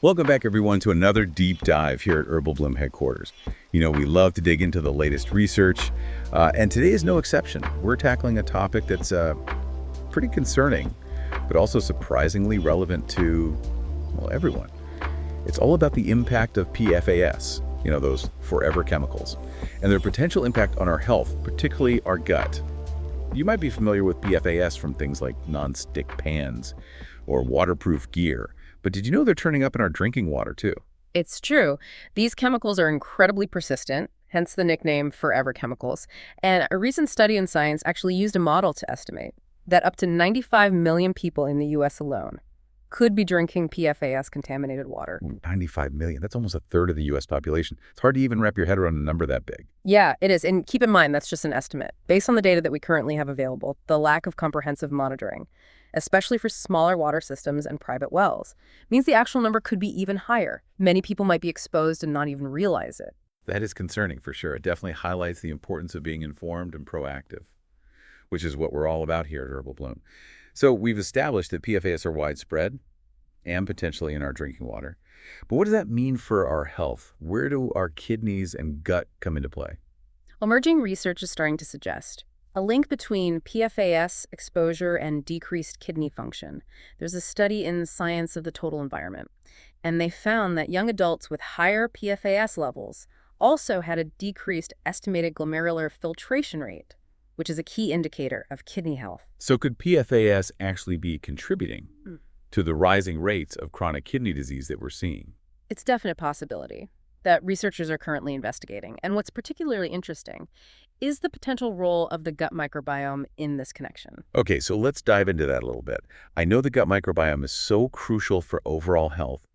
Welcome back, everyone, to another deep dive here at Herbal Bloom headquarters. We love to dig into the latest research, and today is no exception. We're tackling a topic that's pretty concerning, but also surprisingly relevant to, well, everyone. It's all about the impact of PFAS, those forever chemicals, and their potential impact on our health, particularly our gut. You might be familiar with PFAS from things like non-stick pans or waterproof gear. But did you know they're turning up in our drinking water, too? It's true. These chemicals are incredibly persistent, hence the nickname forever chemicals. And a recent study in Science actually used a model to estimate that up to 95 million people in the U.S. alone could be drinking PFAS-contaminated water. 95 million. That's almost a third of the U.S. population. It's hard to even wrap your head around a number that big. Yeah, it is. And keep in mind, that's just an estimate. Based on the data that we currently have available, the lack of comprehensive monitoring, especially for smaller water systems and private wells, means the actual number could be even higher. Many people might be exposed and not even realize it. That is concerning for sure. It definitely highlights the importance of being informed and proactive, which is what we're all about here at Herbal Bloom. So we've established that PFAS are widespread and potentially in our drinking water. But what does that mean for our health? Where do our kidneys and gut come into play? Emerging research is starting to suggest a link between PFAS exposure and decreased kidney function. There's a study in Science of the Total Environment, and they found that young adults with higher PFAS levels also had a decreased estimated glomerular filtration rate, which is a key indicator of kidney health. So could PFAS actually be contributing to the rising rates of chronic kidney disease that we're seeing? It's a definite possibility that researchers are currently investigating. And what's particularly interesting is the potential role of the gut microbiome in this connection. Okay, so let's dive into that a little bit. I know the gut microbiome is so crucial for overall health,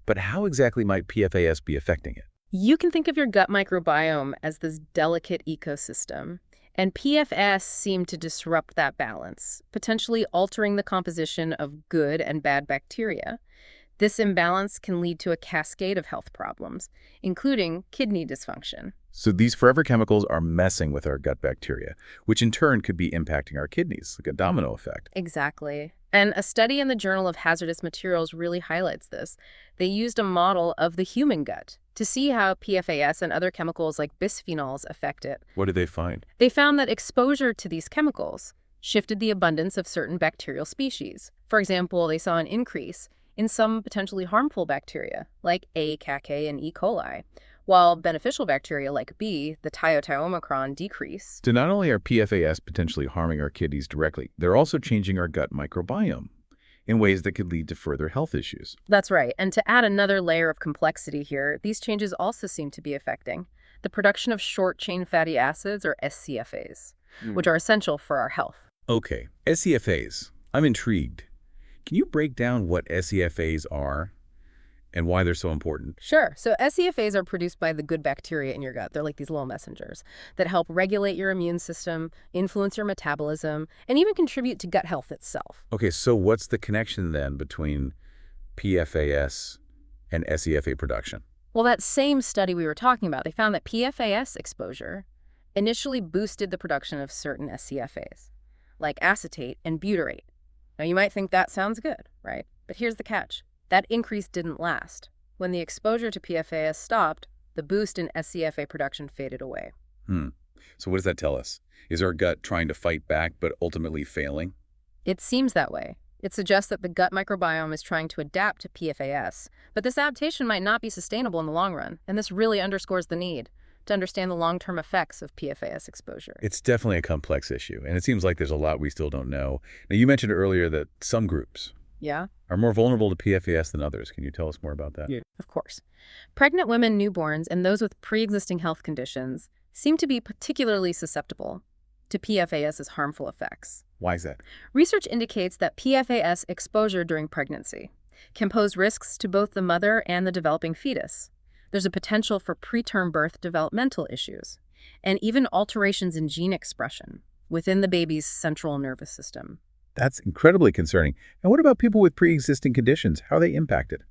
but how exactly might PFAS be affecting it? You can think of your gut microbiome as this delicate ecosystem, and PFAS seem to disrupt that balance, potentially altering the composition of good and bad bacteria. This imbalance can lead to a cascade of health problems, including kidney dysfunction. So these forever chemicals are messing with our gut bacteria, which in turn could be impacting our kidneys, like a domino effect. Exactly. And a study in the Journal of Hazardous Materials really highlights this. They used a model of the human gut to see how PFAS and other chemicals like bisphenols affect it. What did they find? They found that exposure to these chemicals shifted the abundance of certain bacterial species. For example, they saw an increase in some potentially harmful bacteria, like A. cacae and E. coli, while beneficial bacteria like B, the Omicron, decreased. So not only are PFAS potentially harming our kidneys directly, they're also changing our gut microbiome in ways that could lead to further health issues. That's right. And to add another layer of complexity here, these changes also seem to be affecting the production of short-chain fatty acids, or SCFAs, which are essential for our health. Okay, SCFAs. I'm intrigued. Can you break down what SCFAs are and why they're so important? Sure. So SCFAs are produced by the good bacteria in your gut. They're like these little messengers that help regulate your immune system, influence your metabolism, and even contribute to gut health itself. Okay, so what's the connection then between PFAS and SCFA production? Well, that same study we were talking about, they found that PFAS exposure initially boosted the production of certain SCFAs, like acetate and butyrate. Now, you might think that sounds good, right? But here's the catch. That increase didn't last. When the exposure to PFAS stopped, the boost in SCFA production faded away. So what does that tell us? Is our gut trying to fight back but ultimately failing? It seems that way. It suggests that the gut microbiome is trying to adapt to PFAS, but this adaptation might not be sustainable in the long run, and this really underscores the need to understand the long-term effects of PFAS exposure. It's definitely a complex issue, and it seems like there's a lot we still don't know. Now, you mentioned earlier that some groups are more vulnerable to PFAS than others. Can you tell us more about that? Yeah, of course. Pregnant women, newborns, and those with pre-existing health conditions seem to be particularly susceptible to PFAS's harmful effects. Why is that? Research indicates that PFAS exposure during pregnancy can pose risks to both the mother and the developing fetus. There's a potential for preterm birth developmental issues and even alterations in gene expression within the baby's central nervous system. That's incredibly concerning. And what about people with pre-existing conditions? How are they impacted?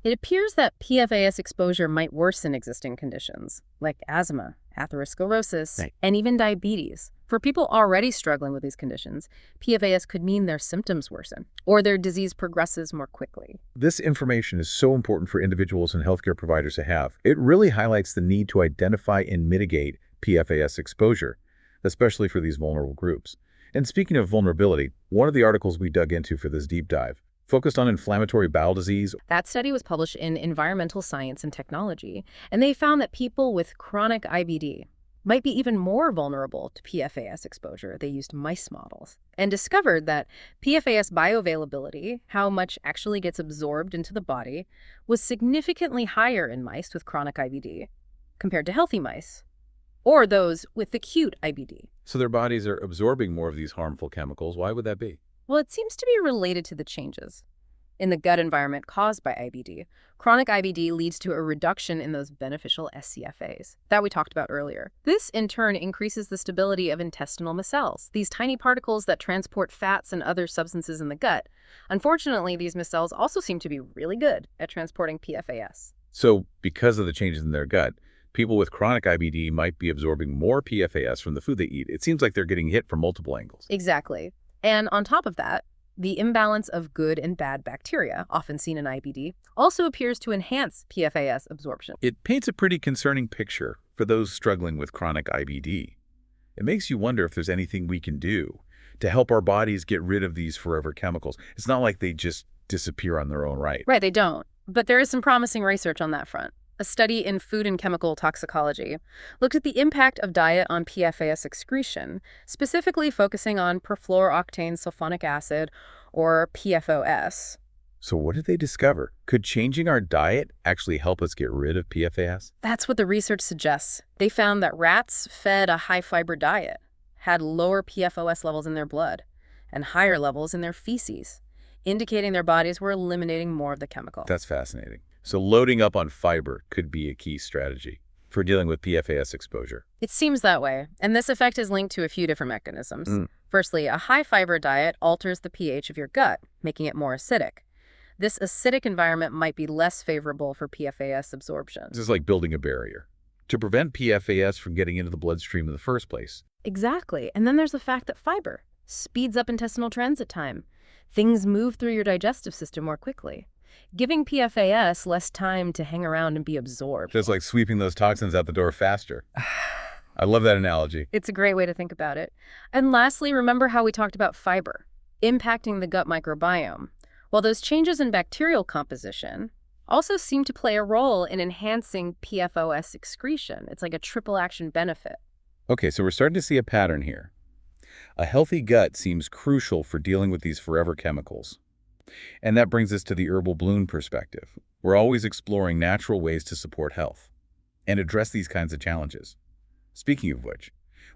It appears that PFAS exposure might worsen existing conditions, like asthma atherosclerosis, Right. and even diabetes. For people already struggling with these conditions, PFAS could mean their symptoms worsen or their disease progresses more quickly. This information is so important for individuals and healthcare providers to have. It really highlights the need to identify and mitigate PFAS exposure, especially for these vulnerable groups. And speaking of vulnerability, one of the articles we dug into for this deep dive focused on inflammatory bowel disease. That study was published in Environmental Science and Technology, and they found that people with chronic IBD might be even more vulnerable to PFAS exposure. They used mice models and discovered that PFAS bioavailability, how much actually gets absorbed into the body, was significantly higher in mice with chronic IBD compared to healthy mice or those with acute IBD. So their bodies are absorbing more of these harmful chemicals. Why would that be? Well, it seems to be related to the changes in the gut environment caused by IBD. Chronic IBD leads to a reduction in those beneficial scFAs that we talked about earlier. This, in turn, increases the stability of intestinal micelles, these tiny particles that transport fats and other substances in the gut. Unfortunately, these micelles also seem to be really good at transporting PFAS. So because of the changes in their gut, people with chronic IBD might be absorbing more PFAS from the food they eat. It seems like they're getting hit from multiple angles. Exactly. And on top of that, the imbalance of good and bad bacteria, often seen in IBD, also appears to enhance PFAS absorption. It paints a pretty concerning picture for those struggling with chronic IBD. It makes you wonder if there's anything we can do to help our bodies get rid of these forever chemicals. It's not like they just disappear on their own right. Right, they don't. But there is some promising research on that front. A study in food and chemical toxicology looked at the impact of diet on PFAS excretion, specifically focusing on perfluorooctane sulfonic acid, or PFOS. So what did they discover? Could changing our diet actually help us get rid of PFAS? That's what the research suggests. They found that rats fed a high-fiber diet had lower PFOS levels in their blood and higher levels in their feces, indicating their bodies were eliminating more of the chemical. That's fascinating. So loading up on fiber could be a key strategy for dealing with PFAS exposure. It seems that way, and this effect is linked to a few different mechanisms. Firstly, a high-fiber diet alters the pH of your gut, making it more acidic. This acidic environment might be less favorable for PFAS absorption. This is like building a barrier to prevent PFAS from getting into the bloodstream in the first place. Exactly, and then there's the fact that fiber speeds up intestinal transit time. Things move through your digestive system more quickly, giving PFAS less time to hang around and be absorbed. Just like sweeping those toxins out the door faster. I love that analogy. It's a great way to think about it. And lastly, remember how we talked about fiber impacting the gut microbiome. Well, those changes in bacterial composition also seem to play a role in enhancing PFOS excretion. It's like a triple action benefit. Okay, so we're starting to see a pattern here. A healthy gut seems crucial for dealing with these forever chemicals. And that brings us to the herbal bloom perspective. We're always exploring natural ways to support health and address these kinds of challenges. Speaking of which,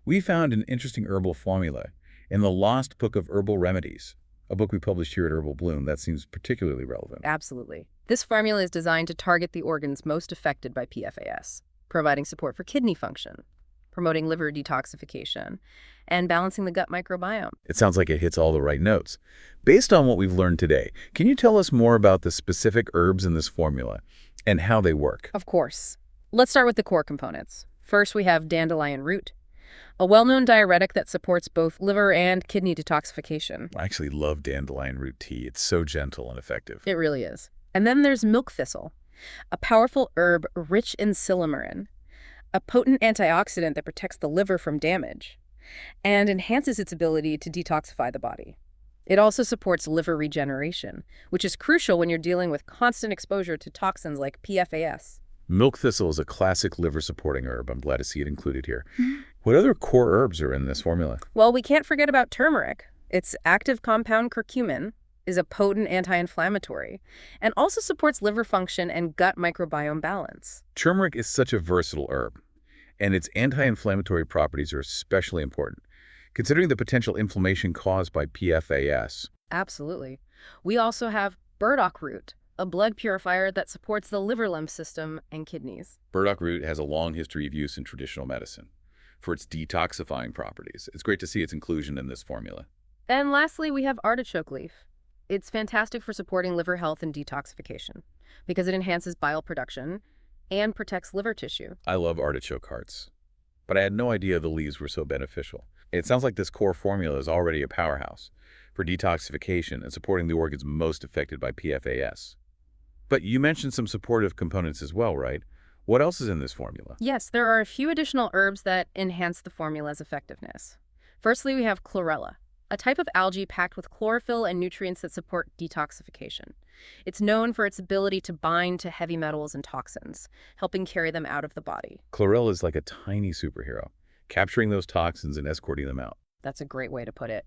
we found an interesting herbal formula in the Lost Book of Herbal Remedies, a book we published here at Herbal Bloom that seems particularly relevant. Absolutely. This formula is designed to target the organs most affected by PFAS, providing support for kidney function, promoting liver detoxification, and balancing the gut microbiome. It sounds like it hits all the right notes. Based on what we've learned today, can you tell us more about the specific herbs in this formula and how they work? Of course. Let's start with the core components. First, we have dandelion root, a well-known diuretic that supports both liver and kidney detoxification. I actually love dandelion root tea. It's so gentle and effective. It really is. And then there's milk thistle, a powerful herb rich in silymarin, a potent antioxidant that protects the liver from damage and enhances its ability to detoxify the body. It also supports liver regeneration, which is crucial when you're dealing with constant exposure to toxins like PFAS. Milk thistle is a classic liver-supporting herb. I'm glad to see it included here. What other core herbs are in this formula? Well, we can't forget about turmeric. Its active compound curcumin is a potent anti-inflammatory and also supports liver function and gut microbiome balance. Turmeric is such a versatile herb, and its anti-inflammatory properties are especially important, considering the potential inflammation caused by PFAS. Absolutely. We also have burdock root, a blood purifier that supports the liver lymph system and kidneys. Burdock root has a long history of use in traditional medicine for its detoxifying properties. It's great to see its inclusion in this formula. And lastly, we have artichoke leaf. It's fantastic for supporting liver health and detoxification because it enhances bile production and protects liver tissue. I love artichoke hearts. but I had no idea the leaves were so beneficial. It sounds like this core formula is already a powerhouse for detoxification and supporting the organs most affected by PFAS. But you mentioned some supportive components as well, right? What else is in this formula? Yes, there are a few additional herbs that enhance the formula's effectiveness. Firstly, we have chlorella, a type of algae packed with chlorophyll and nutrients that support detoxification. It's known for its ability to bind to heavy metals and toxins, helping carry them out of the body. Chlorella is like a tiny superhero, capturing those toxins and escorting them out. That's a great way to put it.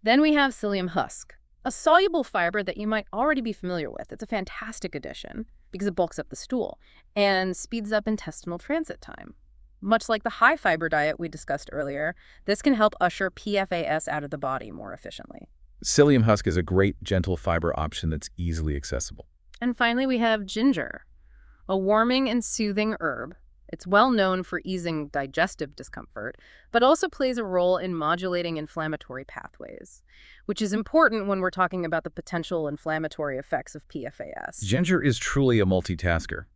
Then we have psyllium husk, a soluble fiber that you might already be familiar with. It's a fantastic addition because it bulks up the stool and speeds up intestinal transit time. Much like the high-fiber diet we discussed earlier, this can help usher PFAS out of the body more efficiently. Psyllium husk is a great, gentle fiber option that's easily accessible. And finally, we have ginger, a warming and soothing herb. It's well known for easing digestive discomfort, but also plays a role in modulating inflammatory pathways, which is important when we're talking about the potential inflammatory effects of PFAS. Ginger is truly a multitasker.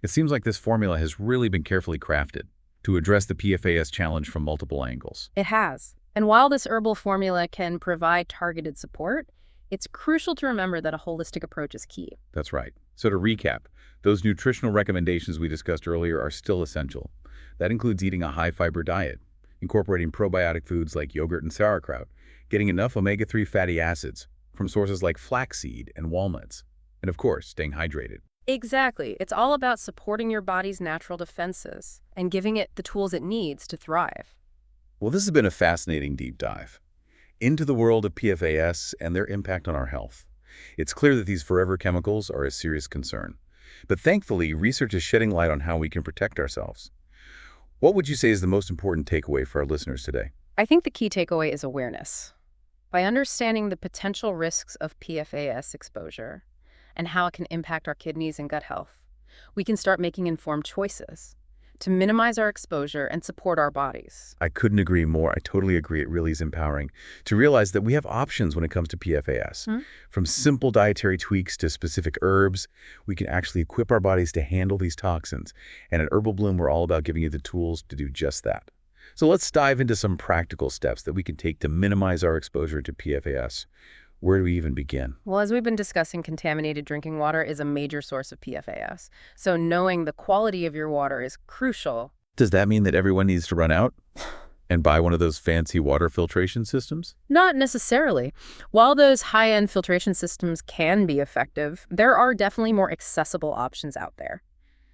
It seems like this formula has really been carefully crafted to address the PFAS challenge from multiple angles. It has. And while this herbal formula can provide targeted support, it's crucial to remember that a holistic approach is key. That's right. So to recap, those nutritional recommendations we discussed earlier are still essential. That includes eating a high-fiber diet, incorporating probiotic foods like yogurt and sauerkraut, getting enough omega-3 fatty acids from sources like flaxseed and walnuts, and of course, staying hydrated. Exactly. It's all about supporting your body's natural defenses and giving it the tools it needs to thrive. Well, this has been a fascinating deep dive into the world of PFAS and their impact on our health. It's clear that these forever chemicals are a serious concern. But thankfully, research is shedding light on how we can protect ourselves. What would you say is the most important takeaway for our listeners today? I think the key takeaway is awareness. By understanding the potential risks of PFAS exposure and how it can impact our kidneys and gut health, we can start making informed choices to minimize our exposure and support our bodies. I couldn't agree more. I totally agree. It really is empowering to realize that we have options when it comes to PFAS. From simple dietary tweaks to specific herbs, we can actually equip our bodies to handle these toxins. And at Herbal Bloom, we're all about giving you the tools to do just that. So let's dive into some practical steps that we can take to minimize our exposure to PFAS. Where do we even begin? Well, as we've been discussing, contaminated drinking water is a major source of PFAS. So knowing the quality of your water is crucial. Does that mean that everyone needs to run out and buy one of those fancy water filtration systems? Not necessarily. While those high-end filtration systems can be effective, there are definitely more accessible options out there.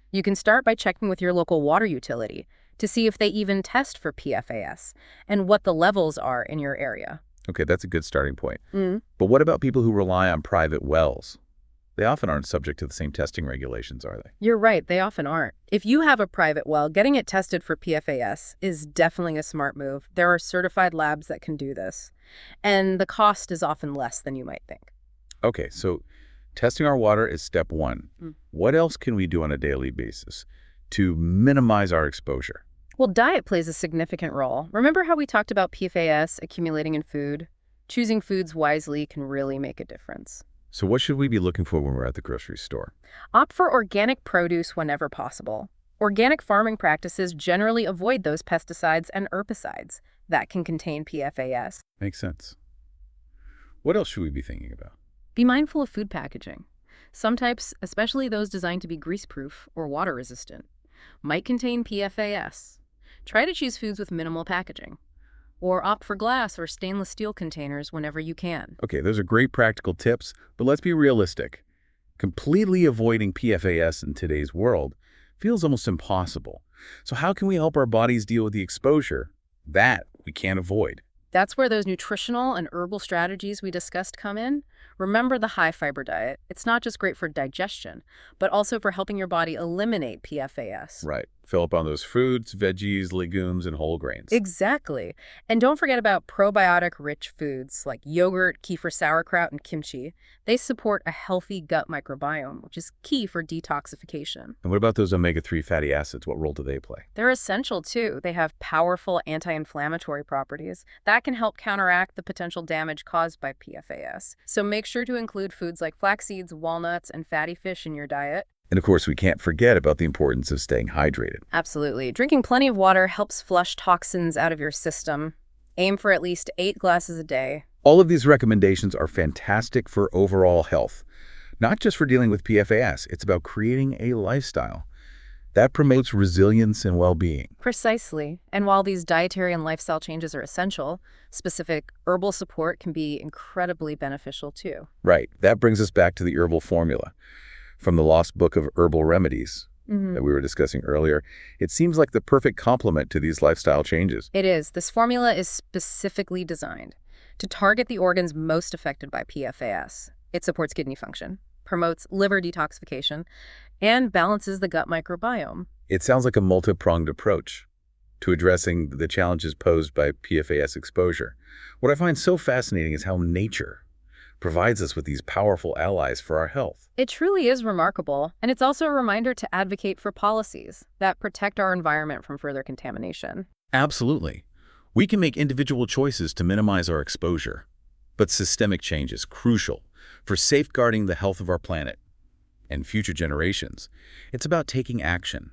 You can start by checking with your local water utility to see if they even test for PFAS and what the levels are in your area. Okay, that's a good starting point. But what about people who rely on private wells? They often aren't subject to the same testing regulations, are they? You're right, they often aren't. If you have a private well, getting it tested for PFAS is definitely a smart move. There are certified labs that can do this, and the cost is often less than you might think. Okay, so testing our water is step one. What else can we do on a daily basis to minimize our exposure? Well, diet plays a significant role. Remember how we talked about PFAS accumulating in food? Choosing foods wisely can really make a difference. So what should we be looking for when we're at the grocery store? Opt for organic produce whenever possible. Organic farming practices generally avoid those pesticides and herbicides that can contain PFAS. Makes sense. What else should we be thinking about? Be mindful of food packaging. Some types, especially those designed to be grease-proof or water-resistant, might contain PFAS. Try to choose foods with minimal packaging, or opt for glass or stainless steel containers whenever you can. Okay, those are great practical tips, but let's be realistic. Completely avoiding PFAS in today's world feels almost impossible. So how can we help our bodies deal with the exposure that we can't avoid? That's where those nutritional and herbal strategies we discussed come in. Remember the high-fiber diet. It's not just great for digestion, but also for helping your body eliminate PFAS. Right. Fill up on those fruits, veggies, legumes, and whole grains. Exactly. And don't forget about probiotic-rich foods like yogurt, kefir sauerkraut, and kimchi. They support a healthy gut microbiome, which is key for detoxification. And what about those omega-3 fatty acids? What role do they play? They're essential, too. They have powerful anti-inflammatory properties that can help counteract the potential damage caused by PFAS. So make sure to include foods like flax seeds, walnuts, and fatty fish in your diet. And of course, we can't forget about the importance of staying hydrated. Absolutely. Drinking plenty of water helps flush toxins out of your system. Aim for at least 8 glasses a day. All of these recommendations are fantastic for overall health, not just for dealing with PFAS. It's about creating a lifestyle that promotes resilience and well-being. Precisely. And while these dietary and lifestyle changes are essential, specific herbal support can be incredibly beneficial too. Right. That brings us back to the herbal formula from the Lost Book of Herbal Remedies that we were discussing earlier. It seems like the perfect complement to these lifestyle changes. It is. This formula is specifically designed to target the organs most affected by PFAS. It supports kidney function, promotes liver detoxification, and balances the gut microbiome. It sounds like a multi-pronged approach to addressing the challenges posed by PFAS exposure. What I find so fascinating is how nature provides us with these powerful allies for our health. It truly is remarkable, and it's also a reminder to advocate for policies that protect our environment from further contamination. Absolutely. We can make individual choices to minimize our exposure, but systemic change is crucial for safeguarding the health of our planet and future generations. It's about taking action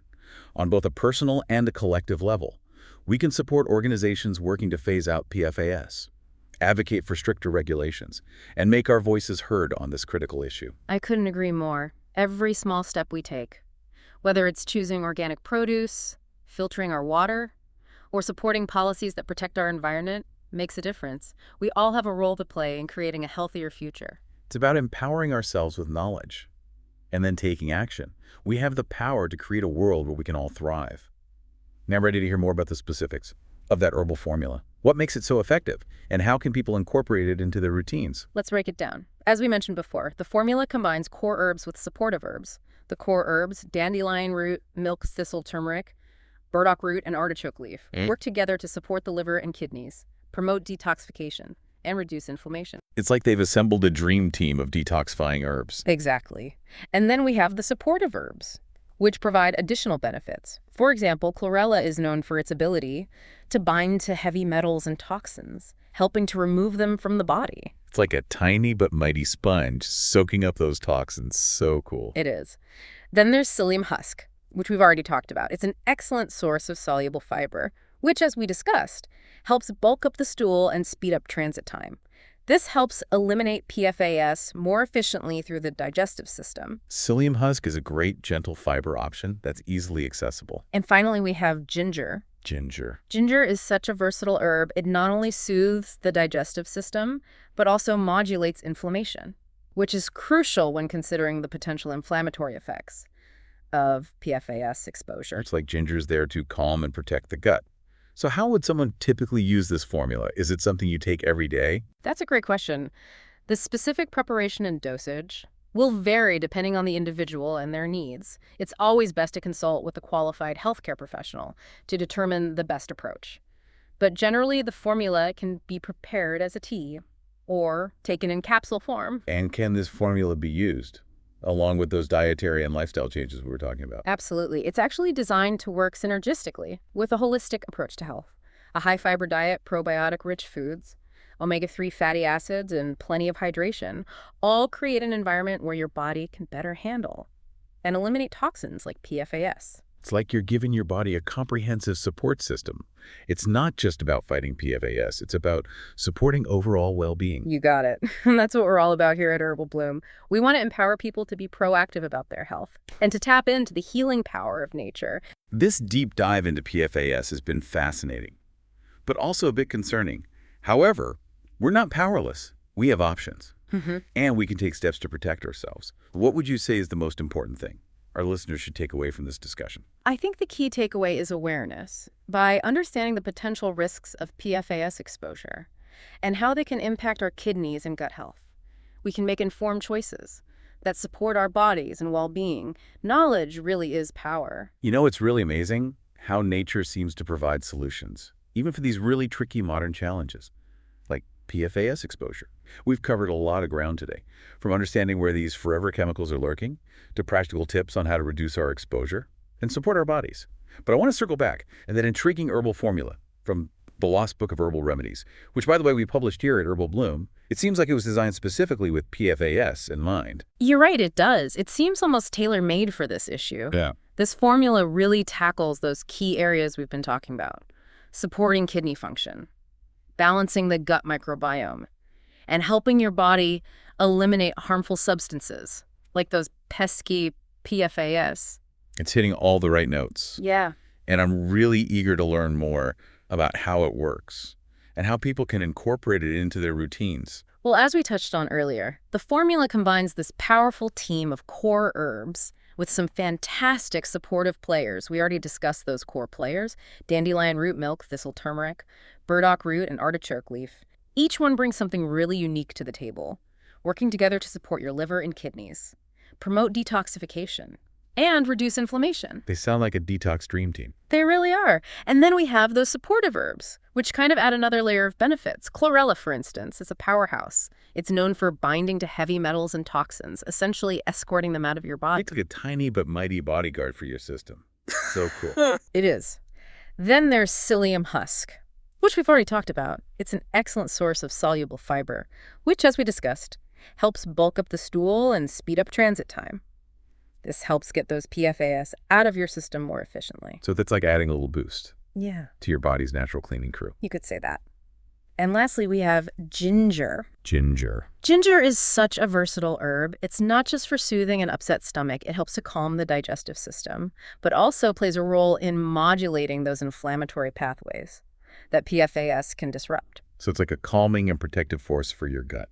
on both a personal and a collective level. We can support organizations working to phase out PFAS, advocate for stricter regulations, and make our voices heard on this critical issue. I couldn't agree more. Every small step we take, whether it's choosing organic produce, filtering our water, or supporting policies that protect our environment, makes a difference. We all have a role to play in creating a healthier future. It's about empowering ourselves with knowledge and then taking action. We have the power to create a world where we can all thrive. Now, ready to hear more about the specifics of that herbal formula? What makes it so effective, and how can people incorporate it into their routines? Let's break it down. As we mentioned before, the formula combines core herbs with supportive herbs. The core herbs, dandelion root, milk thistle turmeric, burdock root, and artichoke leaf, work together to support the liver and kidneys, promote detoxification, and reduce inflammation. It's like they've assembled a dream team of detoxifying herbs. Exactly. And then we have the supportive herbs, which provide additional benefits. For example, chlorella is known for its ability to bind to heavy metals and toxins, helping to remove them from the body. It's like a tiny but mighty sponge soaking up those toxins. So cool. It is. Then there's psyllium husk, which we've already talked about. It's an excellent source of soluble fiber, which, as we discussed, helps bulk up the stool and speed up transit time. This helps eliminate PFAS more efficiently through the digestive system. Psyllium husk is a great gentle fiber option that's easily accessible. And finally, we have ginger. Ginger. Ginger is such a versatile herb. It not only soothes the digestive system, but also modulates inflammation, which is crucial when considering the potential inflammatory effects of PFAS exposure. It's like ginger's there to calm and protect the gut. So how would someone typically use this formula? Is it something you take every day? That's a great question. The specific preparation and dosage will vary depending on the individual and their needs. It's always best to consult with a qualified healthcare professional to determine the best approach. But generally, the formula can be prepared as a tea or taken in capsule form. And can this formula be used along with those dietary and lifestyle changes we were talking about? Absolutely. It's actually designed to work synergistically with a holistic approach to health. A high-fiber diet, probiotic-rich foods, omega-3 fatty acids, and plenty of hydration all create an environment where your body can better handle and eliminate toxins like PFAS. It's like you're giving your body a comprehensive support system. It's not just about fighting PFAS. It's about supporting overall well-being. You got it. And that's what we're all about here at Herbal Bloom. We want to empower people to be proactive about their health and to tap into the healing power of nature. This deep dive into PFAS has been fascinating, but also a bit concerning. However, we're not powerless. We have options, and we can take steps to protect ourselves. What would you say is the most important thing our listeners should take away from this discussion? I think the key takeaway is awareness. By understanding the potential risks of PFAS exposure and how they can impact our kidneys and gut health, we can make informed choices that support our bodies and well-being. Knowledge really is power. You know, it's really amazing how nature seems to provide solutions, even for these really tricky modern challenges, like PFAS exposure. We've covered a lot of ground today, from understanding where these forever chemicals are lurking to practical tips on how to reduce our exposure and support our bodies. But I want to circle back, and that intriguing herbal formula from The Lost Book of Herbal Remedies, which, by the way, we published here at Herbal Bloom. It seems like it was designed specifically with PFAS in mind. You're right, it does. It seems almost tailor-made for this issue. Yeah. This formula really tackles those key areas we've been talking about: supporting kidney function, balancing the gut microbiome, and helping your body eliminate harmful substances, like those pesky PFAS. It's hitting all the right notes. Yeah. And I'm really eager to learn more about how it works and how people can incorporate it into their routines. Well, as we touched on earlier, the formula combines this powerful team of core herbs with some fantastic supportive players. We already discussed those core players: dandelion root milk, thistle turmeric, burdock root, and artichoke leaf. Each one brings something really unique to the table, working together to support your liver and kidneys, promote detoxification, and reduce inflammation. They sound like a detox dream team. They really are. And then we have those supportive herbs, which kind of add another layer of benefits. Chlorella, for instance, is a powerhouse. It's known for binding to heavy metals and toxins, essentially escorting them out of your body. It's like a tiny but mighty bodyguard for your system. So cool. It is. Then there's psyllium husk, which we've already talked about. It's an excellent source of soluble fiber, which, as we discussed, helps bulk up the stool and speed up transit time. This helps get those PFAS out of your system more efficiently. So that's like adding a little boost Yeah, to your body's natural cleaning crew. you could say that. And lastly, we have ginger. Ginger. Ginger is such a versatile herb. It's not just for soothing an upset stomach. It helps to calm the digestive system, but also plays a role in modulating those inflammatory pathways that PFAS can disrupt. So it's like a calming and protective force for your gut,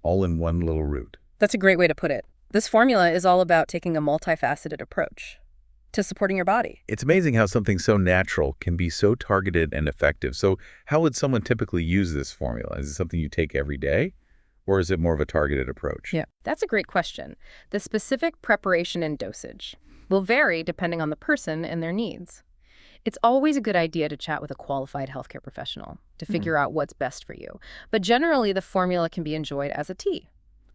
all in one little root. That's a great way to put it. This formula is all about taking a multifaceted approach to supporting your body. It's amazing how something so natural can be so targeted and effective. So how would someone typically use this formula? Is it something you take every day, or is it more of a targeted approach? Yeah, that's a great question. The specific preparation and dosage will vary depending on the person and their needs. It's always a good idea to chat with a qualified healthcare professional to figure out what's best for you. But generally, the formula can be enjoyed as a tea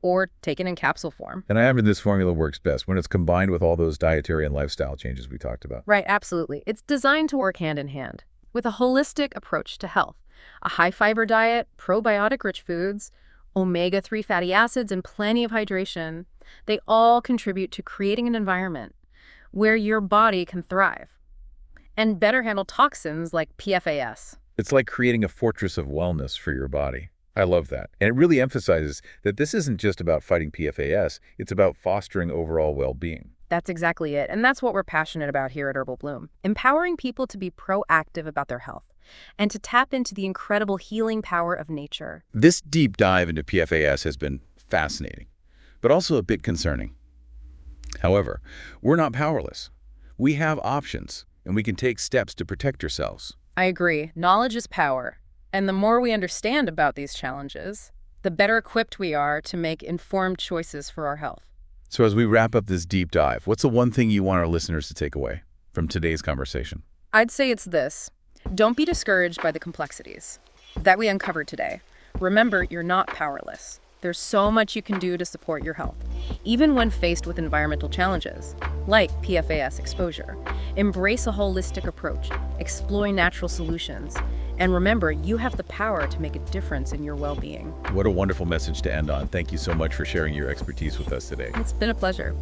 or taken in capsule form. And I imagine this formula works best when it's combined with all those dietary and lifestyle changes we talked about. Right, absolutely. It's designed to work hand in hand with a holistic approach to health. A high-fiber diet, probiotic-rich foods, omega-3 fatty acids, and plenty of hydration. They all contribute to creating an environment where your body can thrive and better handle toxins like PFAS. It's like creating a fortress of wellness for your body. I love that. And it really emphasizes that this isn't just about fighting PFAS, it's about fostering overall well-being. That's exactly it. And that's what we're passionate about here at Herbal Bloom. Empowering people to be proactive about their health and to tap into the incredible healing power of nature. This deep dive into PFAS has been fascinating, but also a bit concerning. However, we're not powerless. We have options, and we can take steps to protect ourselves. I agree. Knowledge is power. And the more we understand about these challenges, the better equipped we are to make informed choices for our health. So as we wrap up this deep dive, what's the one thing you want our listeners to take away from today's conversation? I'd say it's this. Don't be discouraged by the complexities that we uncovered today. Remember, you're not powerless. There's so much you can do to support your health, even when faced with environmental challenges, like PFAS exposure. Embrace a holistic approach, explore natural solutions, and remember, you have the power to make a difference in your well-being. What a wonderful message to end on. Thank you so much for sharing your expertise with us today. It's been a pleasure.